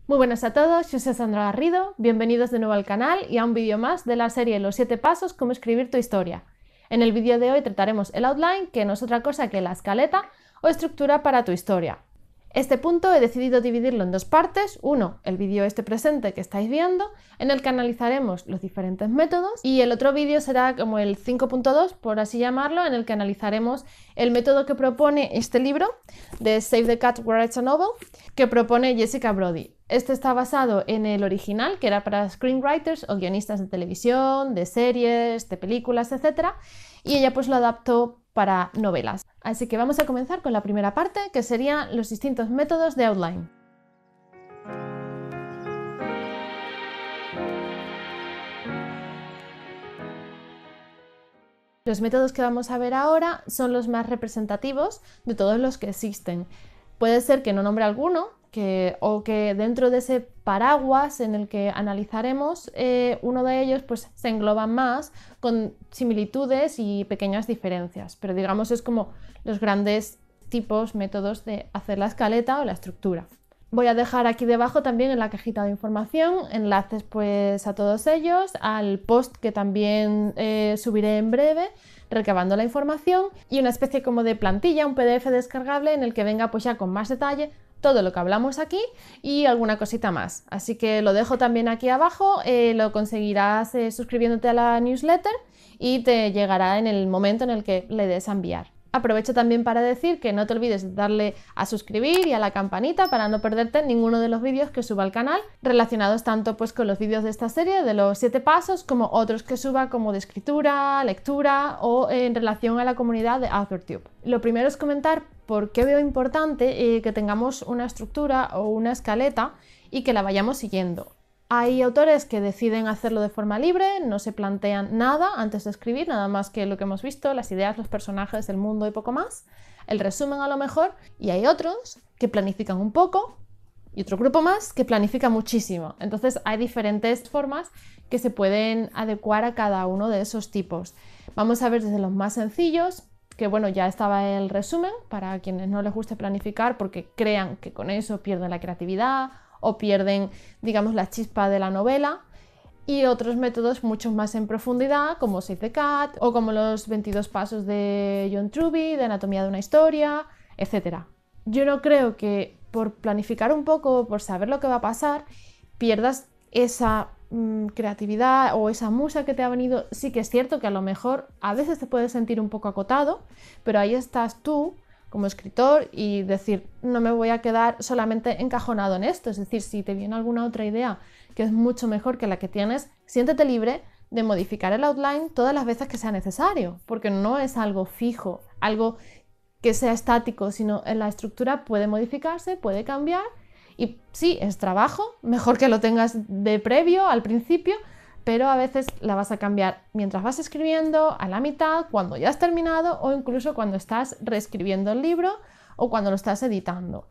Muy buenas a todos, yo soy Sandra Garrido, bienvenidos de nuevo al canal y a un vídeo más de la serie Los 7 pasos cómo escribir tu historia. En el vídeo de hoy trataremos el outline, que no es otra cosa que la escaleta o estructura para tu historia. Este punto he decidido dividirlo en dos partes. Uno, el vídeo presente que estáis viendo, en el que analizaremos los diferentes métodos, y el otro vídeo será como el 5.2, por así llamarlo, en el que analizaremos el método que propone este libro de Save the Cat Who Writes a Novel, que propone Jessica Brody. Este está basado en el original, que era para screenwriters o guionistas de televisión, de series, de películas, etc. Y ella pues lo adaptó para novelas. Así que vamos a comenzar con la primera parte, que serían los distintos métodos de outline. Los métodos que vamos a ver ahora son los más representativos de todos los que existen. Puede ser que no nombre alguno, o que dentro de ese paraguas en el que analizaremos, uno de ellos pues se engloba más con similitudes y pequeñas diferencias, pero digamos es como los grandes tipos, métodos de hacer la escaleta o la estructura. Voy a dejar aquí debajo también en la cajita de información enlaces pues a todos ellos, al post que también subiré en breve, recabando la información, y una especie como de plantilla, un PDF descargable en el que venga pues ya con más detalle todo lo que hablamos aquí y alguna cosita más. Así que lo dejo también aquí abajo, lo conseguirás suscribiéndote a la newsletter y te llegará en el momento en el que le des a enviar. Aprovecho también para decir que no te olvides de darle a suscribir y a la campanita para no perderte ninguno de los vídeos que suba al canal, relacionados tanto pues con los vídeos de esta serie de los 7 pasos como otros que suba como de escritura, lectura o en relación a la comunidad de AuthorTube. Lo primero es comentar por qué veo importante que tengamos una estructura o una escaleta y que la vayamos siguiendo. Hay autores que deciden hacerlo de forma libre, no se plantean nada antes de escribir, nada más que lo que hemos visto, las ideas, los personajes, el mundo y poco más, el resumen a lo mejor, y hay otros que planifican un poco y otro grupo más que planifica muchísimo. Entonces hay diferentes formas que se pueden adecuar a cada uno de esos tipos. Vamos a ver desde los más sencillos, que bueno, ya estaba el resumen, para quienes no les guste planificar porque crean que con eso pierden la creatividad o pierden, digamos, la chispa de la novela, y otros métodos mucho más en profundidad, como Save the Cat, o como los 22 pasos de John Truby, de Anatomía de una historia, etc. Yo no creo que por planificar un poco, por saber lo que va a pasar, pierdas esa creatividad o esa musa que te ha venido. Sí que es cierto que a lo mejor a veces te puedes sentir un poco acotado, pero ahí estás tú como escritor y decir, no me voy a quedar solamente encajonado en esto. Es decir, si te viene alguna otra idea que es mucho mejor que la que tienes, siéntete libre de modificar el outline todas las veces que sea necesario, porque no es algo fijo, algo que sea estático, sino en la estructura puede modificarse, puede cambiar, y sí, es trabajo, mejor que lo tengas de previo al principio, pero a veces la vas a cambiar mientras vas escribiendo, a la mitad, cuando ya has terminado o incluso cuando estás reescribiendo el libro o cuando lo estás editando.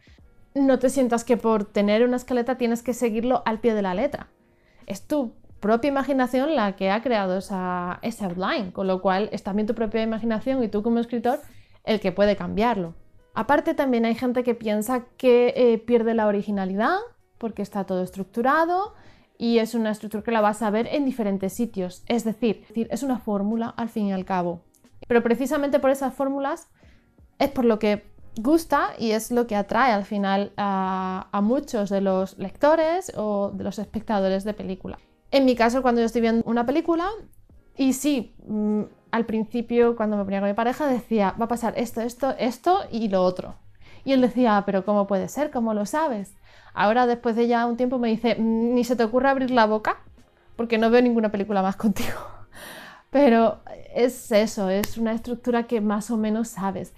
No te sientas que por tener una escaleta tienes que seguirlo al pie de la letra. Es tu propia imaginación la que ha creado ese outline, con lo cual es también tu propia imaginación y tú como escritor el que puede cambiarlo. Aparte también hay gente que piensa que pierde la originalidad porque está todo estructurado, y es una estructura que la vas a ver en diferentes sitios, es decir, es una fórmula al fin y al cabo. Pero precisamente por esas fórmulas es por lo que gusta y es lo que atrae al final a muchos de los lectores o de los espectadores de película. En mi caso, cuando yo estoy viendo una película, y sí, al principio cuando me ponía con mi pareja decía, va a pasar esto, esto, esto y lo otro. Y él decía, pero ¿cómo puede ser? ¿Cómo lo sabes? Ahora, después de ya un tiempo, me dice, ni se te ocurre abrir la boca, porque no veo ninguna película más contigo. Pero es eso, es una estructura que más o menos sabes.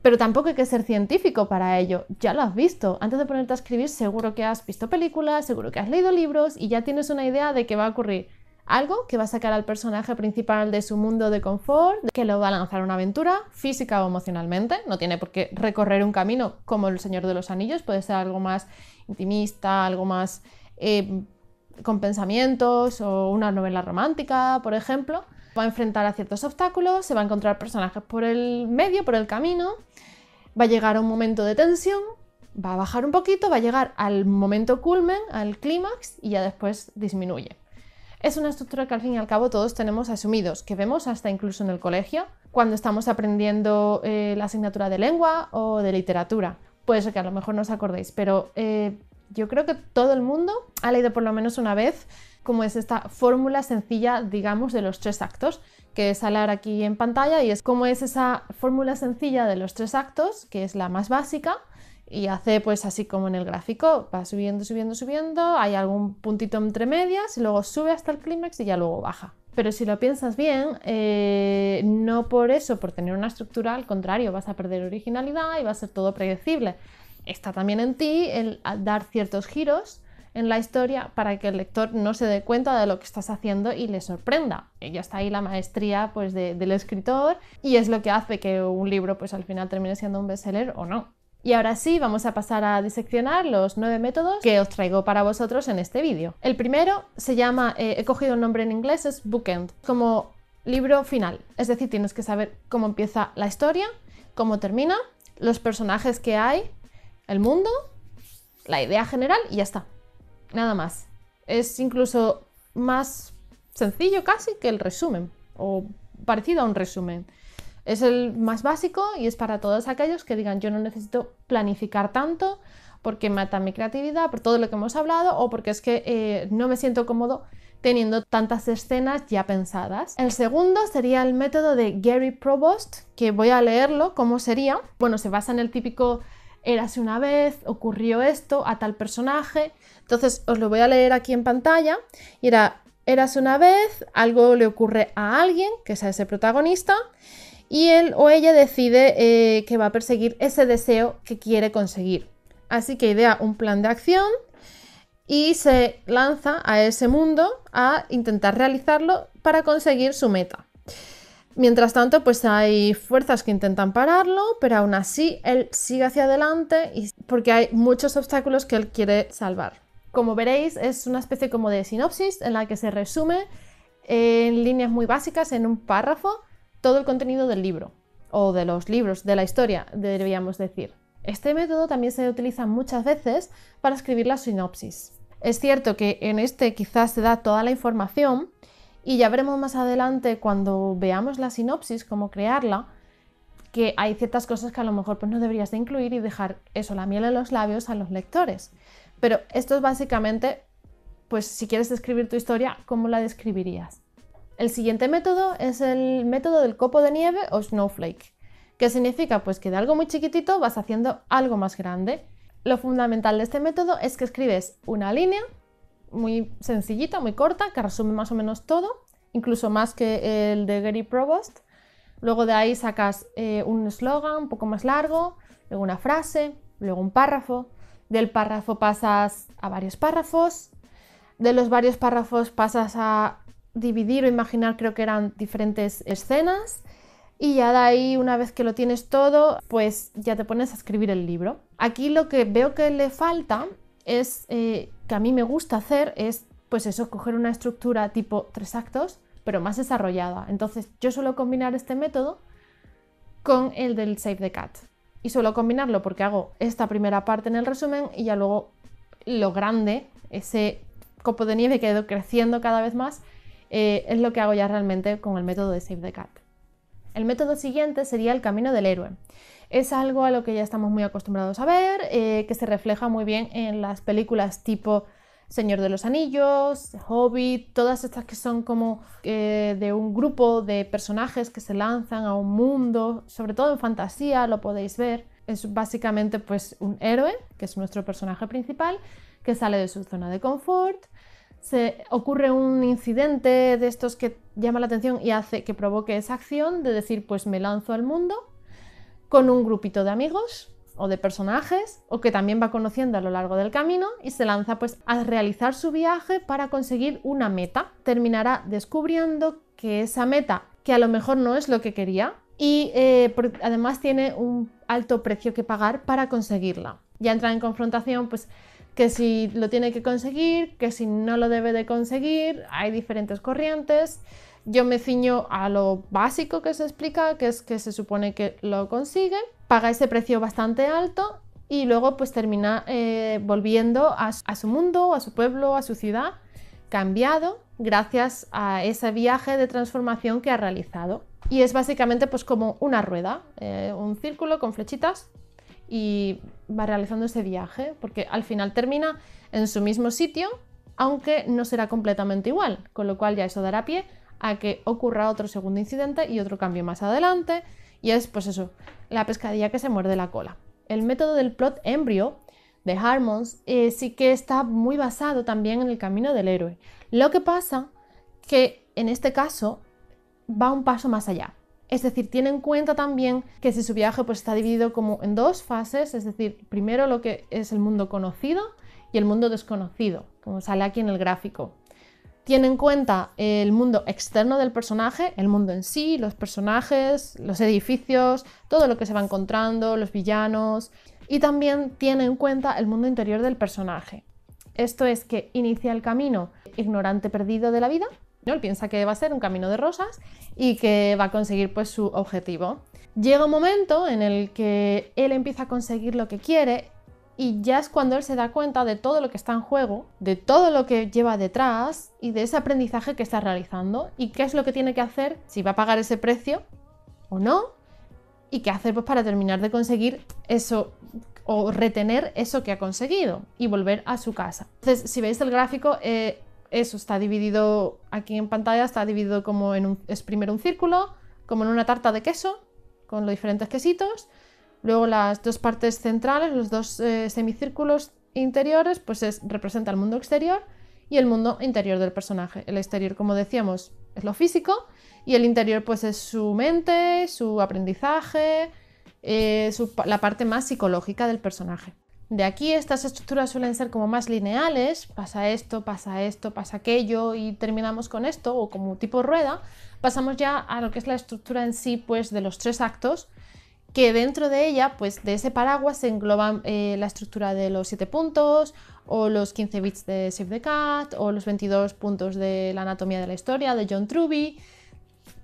Pero tampoco hay que ser científico para ello, ya lo has visto. Antes de ponerte a escribir, seguro que has visto películas, seguro que has leído libros y ya tienes una idea de qué va a ocurrir. Algo que va a sacar al personaje principal de su mundo de confort, que lo va a lanzar a una aventura física o emocionalmente. No tiene por qué recorrer un camino como El Señor de los Anillos, puede ser algo más intimista, algo más con pensamientos, o una novela romántica, por ejemplo. Va a enfrentar a ciertos obstáculos, se va a encontrar personajes por el medio, por el camino, va a llegar a un momento de tensión va a bajar un poquito, va a llegar al momento culmen, al clímax, y ya después disminuye. Es una estructura que al fin y al cabo todos tenemos asumidos, que vemos hasta incluso en el colegio, cuando estamos aprendiendo la asignatura de lengua o de literatura. Puede ser que a lo mejor no os acordéis, pero yo creo que todo el mundo ha leído por lo menos una vez cómo es esta fórmula sencilla, digamos, de los 3 actos, que sale ahora aquí en pantalla, y es cómo es esa fórmula sencilla de los 3 actos, que es la más básica, y hace pues así como en el gráfico, va subiendo, subiendo, subiendo, hay algún puntito entre medias y luego sube hasta el clímax y ya luego baja. Pero si lo piensas bien, no por eso, por tener una estructura, al contrario, vas a perder originalidad y va a ser todo predecible. Está también en ti el dar ciertos giros en la historia para que el lector no se dé cuenta de lo que estás haciendo y le sorprenda. Y ya está ahí la maestría pues, del escritor, y es lo que hace que un libro pues, al final termine siendo un bestseller o no. Y ahora sí, vamos a pasar a diseccionar los 9 métodos que os traigo para vosotros en este vídeo. El primero se llama, he cogido un nombre en inglés, es bookend, como libro final. Es decir, tienes que saber cómo empieza la historia, cómo termina, los personajes que hay, el mundo, la idea general y ya está. Nada más. Es incluso más sencillo casi que el resumen, o parecido a un resumen. Es el más básico y es para todos aquellos que digan yo no necesito planificar tanto porque mata mi creatividad, por todo lo que hemos hablado, o porque es que no me siento cómodo teniendo tantas escenas ya pensadas. El segundo sería el método de Gary Provost, que voy a leerlo, ¿cómo sería? Bueno, se basa en el típico érase una vez, ocurrió esto a tal personaje. Entonces os lo voy a leer aquí en pantalla. Y era, érase una vez, algo le ocurre a alguien, que es a ese protagonista, y él o ella decide que va a perseguir ese deseo que quiere conseguir. Así que idea un plan de acción y se lanza a ese mundo a intentar realizarlo para conseguir su meta. Mientras tanto, pues hay fuerzas que intentan pararlo, pero aún así él sigue hacia adelante porque hay muchos obstáculos que él quiere salvar. Como veréis, es una especie como de sinopsis en la que se resume en líneas muy básicas, en un párrafo, todo el contenido del libro, o de los libros, de la historia, deberíamos decir. Este método también se utiliza muchas veces para escribir la sinopsis. Es cierto que en este quizás se da toda la información, y ya veremos más adelante cuando veamos la sinopsis, cómo crearla, que hay ciertas cosas que a lo mejor pues, no deberías de incluir y dejar eso, la miel en los labios a los lectores. Pero esto es básicamente, pues si quieres escribir tu historia, ¿cómo la describirías? El siguiente método es el método del copo de nieve o snowflake, que significa pues que de algo muy chiquitito vas haciendo algo más grande. Lo fundamental de este método es que escribes una línea muy sencillita, muy corta, que resume más o menos todo, incluso más que el de Gary Provost. Luego de ahí sacas un eslogan un poco más largo, luego una frase, luego un párrafo. Del párrafo pasas a varios párrafos. De los varios párrafos pasas a dividir o imaginar, creo que eran diferentes escenas. Y ya de ahí, una vez que lo tienes todo, pues ya te pones a escribir el libro. Aquí lo que veo que le falta es, que a mí me gusta hacer, es pues eso, coger una estructura tipo 3 actos, pero más desarrollada. Entonces yo suelo combinar este método con el del Save the Cat. Y suelo combinarlo porque hago esta primera parte en el resumen y ya luego lo grande, ese copo de nieve que ha ido creciendo cada vez más, es lo que hago ya realmente con el método de Save the Cat. El método siguiente sería el camino del héroe. Es algo a lo que ya estamos muy acostumbrados a ver, que se refleja muy bien en las películas tipo Señor de los Anillos, Hobbit, todas estas que son como de un grupo de personajes que se lanzan a un mundo, sobre todo en fantasía, lo podéis ver. Es básicamente pues un héroe, que es nuestro personaje principal, que sale de su zona de confort. Se ocurre un incidente de estos que llama la atención y hace que provoque esa acción de decir pues me lanzo al mundo con un grupito de amigos o de personajes o que también va conociendo a lo largo del camino y se lanza pues a realizar su viaje para conseguir una meta. Terminará descubriendo que esa meta, que a lo mejor no es lo que quería y además tiene un alto precio que pagar para conseguirla. Ya entra en confrontación pues que si lo tiene que conseguir, que si no lo debe de conseguir, hay diferentes corrientes. Yo me ciño a lo básico que se explica, que es que se supone que lo consigue, paga ese precio bastante alto y luego pues termina volviendo a su mundo, a su pueblo, a su ciudad, cambiado gracias a ese viaje de transformación que ha realizado. Y es básicamente pues como una rueda, un círculo con flechitas, y va realizando ese viaje, porque al final termina en su mismo sitio, aunque no será completamente igual, con lo cual ya eso dará pie a que ocurra otro segundo incidente y otro cambio más adelante, y es pues eso, la pescadilla que se muerde la cola. El método del plot embryo de Harmons sí que está muy basado también en el camino del héroe. Lo que pasa que en este caso va un paso más allá. Es decir, tiene en cuenta también que si su viaje pues, está dividido como en dos fases, es decir, primero lo que es el mundo conocido y el mundo desconocido, como sale aquí en el gráfico. Tiene en cuenta el mundo externo del personaje, el mundo en sí, los personajes, los edificios, todo lo que se va encontrando, los villanos, y también tiene en cuenta el mundo interior del personaje. Esto es que inicia el camino ignorante perdido de la vida, ¿no? Él piensa que va a ser un camino de rosas y que va a conseguir pues, su objetivo. Llega un momento en el que él empieza a conseguir lo que quiere y ya es cuando él se da cuenta de todo lo que está en juego, de todo lo que lleva detrás y de ese aprendizaje que está realizando y qué es lo que tiene que hacer, si va a pagar ese precio o no, y qué hacer pues, para terminar de conseguir eso o retener eso que ha conseguido y volver a su casa. Entonces, si veis el gráfico, eso está dividido aquí en pantalla, está dividido como es primero un círculo, como en una tarta de queso, con los diferentes quesitos. Luego las dos partes centrales, los dos semicírculos interiores, pues representa el mundo exterior y el mundo interior del personaje. El exterior, como decíamos, es lo físico y el interior pues es su mente, su aprendizaje, la parte más psicológica del personaje. De aquí estas estructuras suelen ser como más lineales, pasa esto, pasa esto, pasa aquello y terminamos con esto, o como tipo rueda. Pasamos ya a lo que es la estructura en sí pues, de los 3 actos, que dentro de ella, pues de ese paraguas se engloban la estructura de los 7 puntos, o los 15 bits de Save the Cat, o los 22 puntos de la anatomía de la historia de John Truby,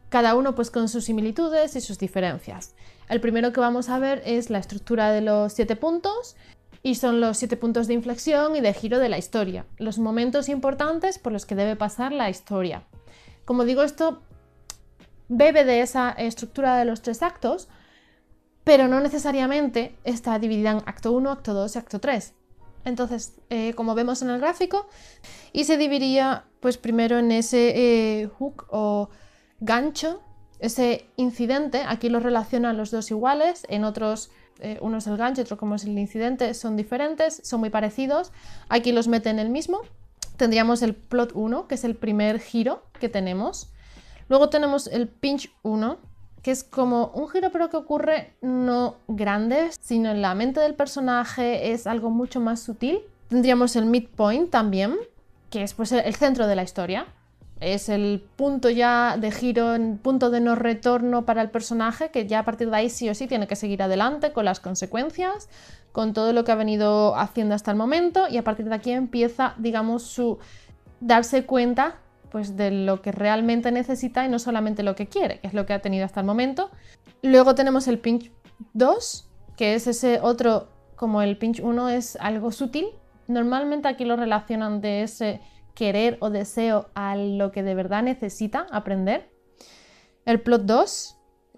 cada uno pues con sus similitudes y sus diferencias. El primero que vamos a ver es la estructura de los 7 puntos, y son los 7 puntos de inflexión y de giro de la historia, los momentos importantes por los que debe pasar la historia. Como digo, esto bebe de esa estructura de los 3 actos, pero no necesariamente está dividida en acto 1, acto 2 y acto 3. Entonces, como vemos en el gráfico, y se dividiría pues primero en ese hook o gancho, ese incidente, aquí los relacionan los dos iguales, en otros uno es el gancho, otro como es el incidente, son diferentes, son muy parecidos, aquí los mete en el mismo. Tendríamos el plot 1, que es el primer giro que tenemos. Luego tenemos el pinch 1, que es como un giro pero que ocurre no grande, sino en la mente del personaje, es algo mucho más sutil. Tendríamos el midpoint también, que es pues el centro de la historia. Es el punto ya de giro, el punto de no retorno para el personaje, que ya a partir de ahí sí o sí tiene que seguir adelante con las consecuencias, con todo lo que ha venido haciendo hasta el momento, y a partir de aquí empieza, digamos, su darse cuenta pues, de lo que realmente necesita y no solamente lo que quiere, que es lo que ha tenido hasta el momento. Luego tenemos el pinch 2, que es ese otro, como el pinch 1 es algo sutil. Normalmente aquí lo relacionan de ese querer o deseo a lo que de verdad necesita aprender. El plot 2,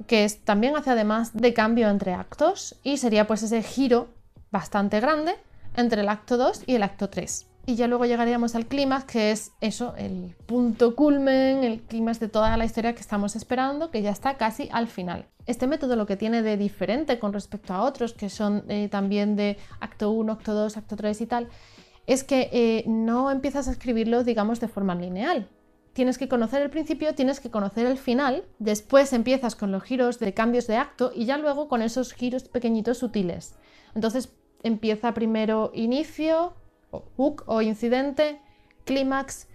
que también hace además de cambio entre actos, y sería pues ese giro bastante grande entre el acto 2 y el acto 3. Y ya luego llegaríamos al clímax, que es eso, el punto culmen, el clímax de toda la historia que estamos esperando, que ya está casi al final. Este método lo que tiene de diferente con respecto a otros, que son también de acto 1, acto 2, acto 3 y tal, es que no empiezas a escribirlo, digamos, de forma lineal. Tienes que conocer el principio, tienes que conocer el final, después empiezas con los giros de cambios de acto y ya luego con esos giros pequeñitos sutiles. Entonces empieza primero inicio, o hook o incidente, clímax,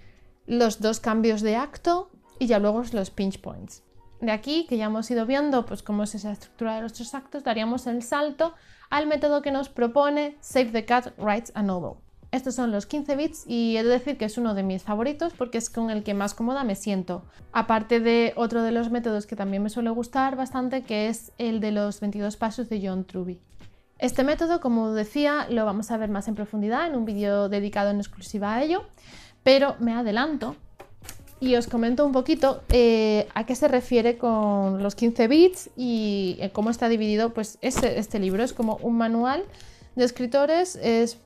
los dos cambios de acto y ya luego los pinch points. De aquí, que ya hemos ido viendo pues, cómo es esa estructura de los 3 actos, daríamos el salto al método que nos propone Save the Cat Writes a Novel. Estos son los 15 bits y he de decir que es uno de mis favoritos porque es con el que más cómoda me siento. Aparte de otro de los métodos que también me suele gustar bastante, que es el de los 22 pasos de John Truby, Este método, como decía, lo vamos a ver más en profundidad en un vídeo dedicado en exclusiva a ello, pero me adelanto y os comento un poquito a qué se refiere con los 15 bits y cómo está dividido pues, este libro. Es como un manual de escritores, es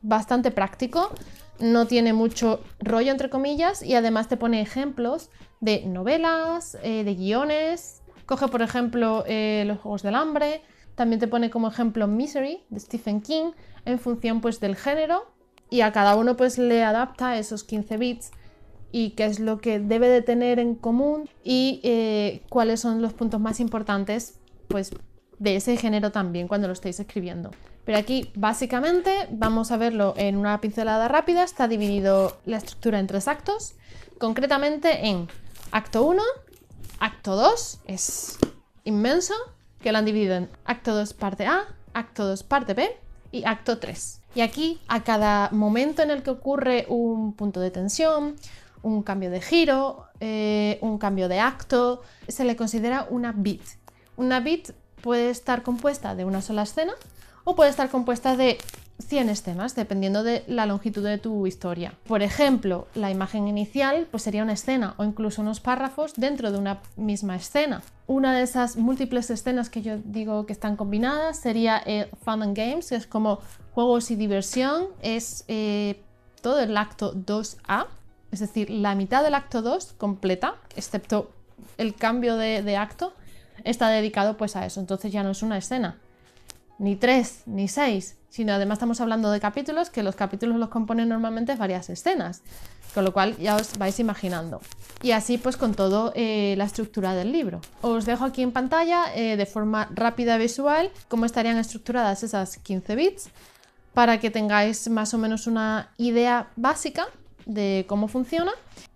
bastante práctico, no tiene mucho rollo entre comillas y además te pone ejemplos de novelas, de guiones. Coge por ejemplo Los Juegos del Hambre, también te pone como ejemplo Misery de Stephen King en función pues del género y a cada uno pues le adapta esos 15 bits y qué es lo que debe de tener en común y cuáles son los puntos más importantes pues de ese género también cuando lo estéis escribiendo. Pero aquí básicamente vamos a verlo en una pincelada rápida. Está dividido la estructura en 3 actos, concretamente en acto 1, acto 2, es inmenso, que lo han dividido en acto 2 parte A, acto 2 parte B y acto 3. Y aquí a cada momento en el que ocurre un punto de tensión, un cambio de giro, un cambio de acto, se le considera una beat. Una beat puede estar compuesta de una sola escena o puede estar compuesta de 100 escenas, dependiendo de la longitud de tu historia. Por ejemplo, la imagen inicial pues sería una escena o incluso unos párrafos dentro de una misma escena. Una de esas múltiples escenas que yo digo que están combinadas sería Fun and Games, que es como juegos y diversión, es todo el acto 2A, es decir, la mitad del acto 2 completa, excepto el cambio de acto, está dedicado pues a eso. Entonces ya no es una escena, ni 3, ni 6, sino además estamos hablando de capítulos, que los capítulos los componen normalmente varias escenas, con lo cual ya os vais imaginando. Y así pues con todo la estructura del libro. Os dejo aquí en pantalla de forma rápida y visual cómo estarían estructuradas esas 15 bits para que tengáis más o menos una idea básica de cómo funciona.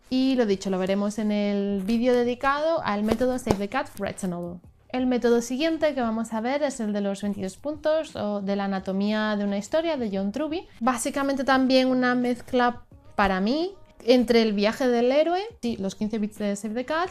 Y lo dicho, lo veremos en el vídeo dedicado al método Save the Cat Writes a Novel. El método siguiente que vamos a ver es el de los 22 puntos o de la anatomía de una historia de John Truby. Básicamente también una mezcla para mí entre el viaje del héroe, sí, los 15 bits de Save the Cat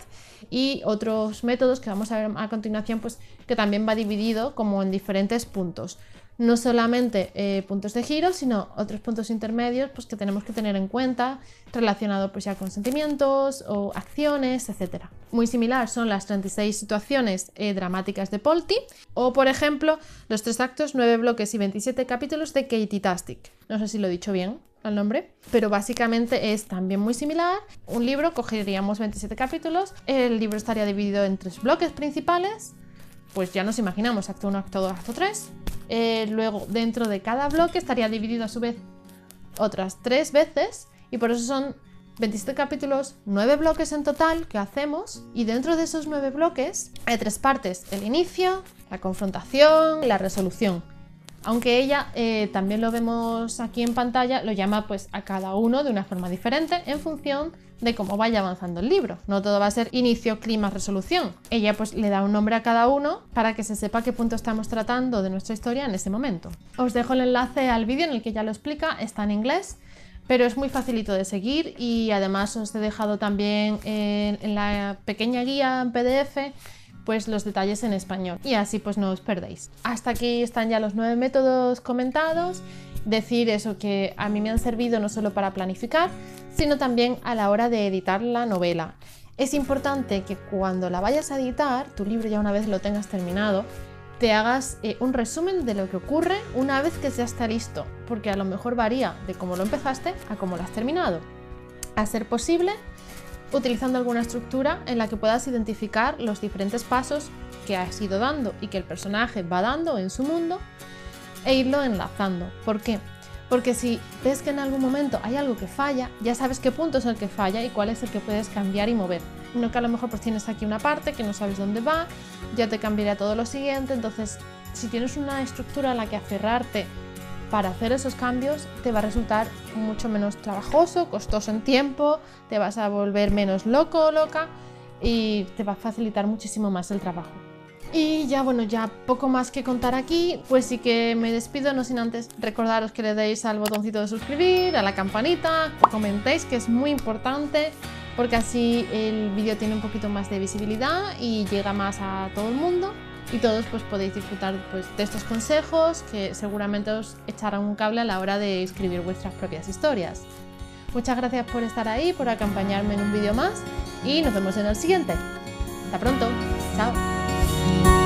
y otros métodos que vamos a ver a continuación, pues que también va dividido como en diferentes puntos. No solamente puntos de giro, sino otros puntos intermedios pues, que tenemos que tener en cuenta relacionados pues, ya con sentimientos o acciones, etc. Muy similar son las 36 situaciones dramáticas de Polti o, por ejemplo, los 3 actos, 9 bloques y 27 capítulos de Katie Tastic. No sé si lo he dicho bien el nombre, pero básicamente es también muy similar. Un libro, cogeríamos 27 capítulos, el libro estaría dividido en 3 bloques principales, pues ya nos imaginamos acto 1, acto 2, acto 3. Luego dentro de cada bloque estaría dividido a su vez otras 3 veces y por eso son 27 capítulos, 9 bloques en total que hacemos y dentro de esos 9 bloques hay 3 partes: el inicio, la confrontación y la resolución. Aunque ella, también lo vemos aquí en pantalla, lo llama pues a cada uno de una forma diferente en función de cómo vaya avanzando el libro. No todo va a ser inicio, clímax, resolución. Ella pues le da un nombre a cada uno para que se sepa qué punto estamos tratando de nuestra historia en ese momento. Os dejo el enlace al vídeo en el que ya lo explica, está en inglés, pero es muy facilito de seguir y además os he dejado también en la pequeña guía en PDF pues los detalles en español y así pues no os perdéis. Hasta aquí están ya los 9 métodos comentados. Decir eso, que a mí me han servido no solo para planificar, sino también a la hora de editar la novela. Es importante que cuando la vayas a editar, tu libro ya una vez lo tengas terminado, te hagas un resumen de lo que ocurre una vez que ya está listo, porque a lo mejor varía de cómo lo empezaste a cómo lo has terminado. A ser posible, utilizando alguna estructura en la que puedas identificar los diferentes pasos que has ido dando y que el personaje va dando en su mundo e irlo enlazando. ¿Por qué? Porque si ves que en algún momento hay algo que falla, ya sabes qué punto es el que falla y cuál es el que puedes cambiar y mover. No que a lo mejor pues tienes aquí una parte que no sabes dónde va, ya te cambiaría todo lo siguiente. Entonces, si tienes una estructura a la que aferrarte para hacer esos cambios, te va a resultar mucho menos trabajoso, costoso en tiempo, te vas a volver menos loco o loca y te va a facilitar muchísimo más el trabajo. Y ya bueno, ya poco más que contar aquí, pues sí que me despido, no sin antes recordaros que le deis al botoncito de suscribir, a la campanita, que comentéis, que es muy importante, porque así el vídeo tiene un poquito más de visibilidad y llega más a todo el mundo. y todos pues podéis disfrutar pues, de estos consejos que seguramente os echarán un cable a la hora de escribir vuestras propias historias. Muchas gracias por estar ahí, por acompañarme en un vídeo más y nos vemos en el siguiente. Hasta pronto. Chao.